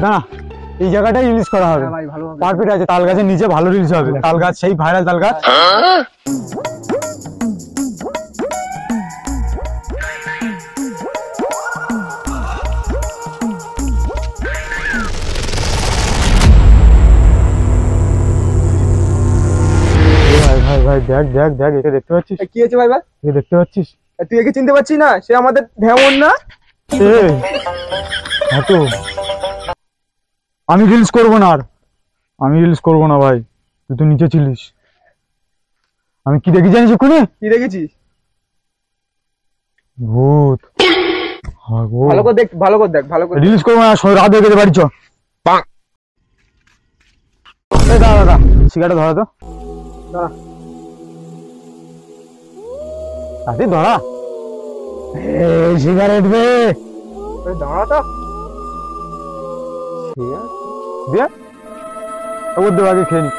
না এই জায়গাটাই রিলিজ করা হবে পারফেক্ট আছে তাল গাছের নিচে ভালো রিলিজ হবে তাল গাছ সেই ভাইরাল তাল গাছ ভাই দেখ দেখ দেখ একে দেখতে পাচ্ছিস কি হয়েছে ভাই? একে দেখতে পাচ্ছিস তুই একে চিনতে পারছিস না? সে আমাদের ঢেমন না? তো আমি রিলস করবো না আর আমি রিলস করবো না ভাই তুই তো নিচে ছিলিস আমি কি দেখি জানিস এক্ষুনি কি দেখেছিস? ভূত ভালো করে দেখ ভালো করে দেখ ভালো করে রিলস করবো না রাত হয়ে গেছে বাড়ি চ দাদা দাদা সিগারেট ধরা তো দাঁড়া তাতে ধরা সিগারেট বে দাঁড়া তো দিয়ে ওর দেবো আগে খেয়ে নি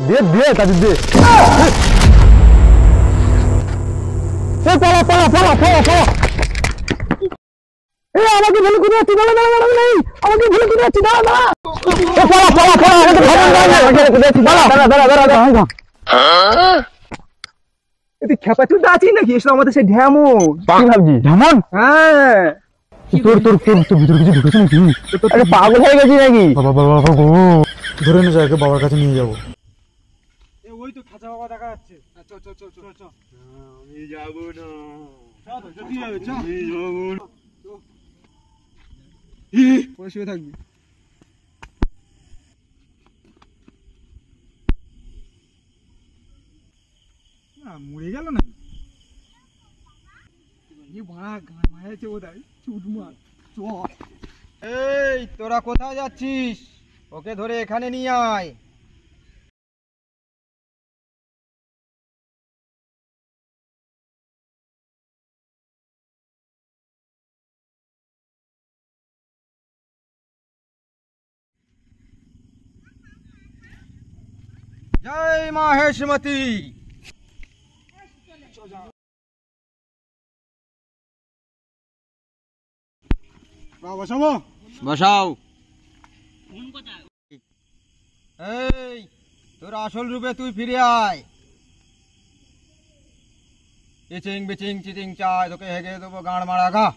দিয়ে দিয়ে তাদের দিয়ে পালা পালা পালা পালা পালা আমাকে ভুলে করে যাচ্ছি দাঁড়া দাঁড়া দাঁড়া নেই আমাকে ভুলে করে যাচ্ছি দাঁড়া দাঁড়া পালা পালা পালা দাঁড়া দাঁড়া দাঁড়া দাঁড়া তুই খেপাচুদ আছিস নাকি? এসে আমাদের সেই ঢেমন। কি ভাবছি ঢেমন? হ্যাঁ তোর তোর তোর তোর ভিতরে কিছু ঢুকেছে নাকি? আরে পাগল হয়ে গেছি নাকি? বাবা বাবা বাবা গো ধরে নিয়ে যাকে বাবার কাছে নিয়ে যাবো ওই তো খাঁচা বাবা দেখা যাচ্ছে চ চ চ চ চ আমি যাবো না যদি যাবে চ আমি যাবো না পরে শুয়ে থাকবি না মরে গেল নাকি এই তোরা কোথায় যাচ্ছিস? ওকে ধরে এখানে নিয়ে আয়। জয় মাহেশমতি। বসাও। এই তোর আসল রূপে তুই ফিরে আয়। ইচিং বিচিং চিচিং চায় তোকে হেগে দেবো গাঁড় মারা গা।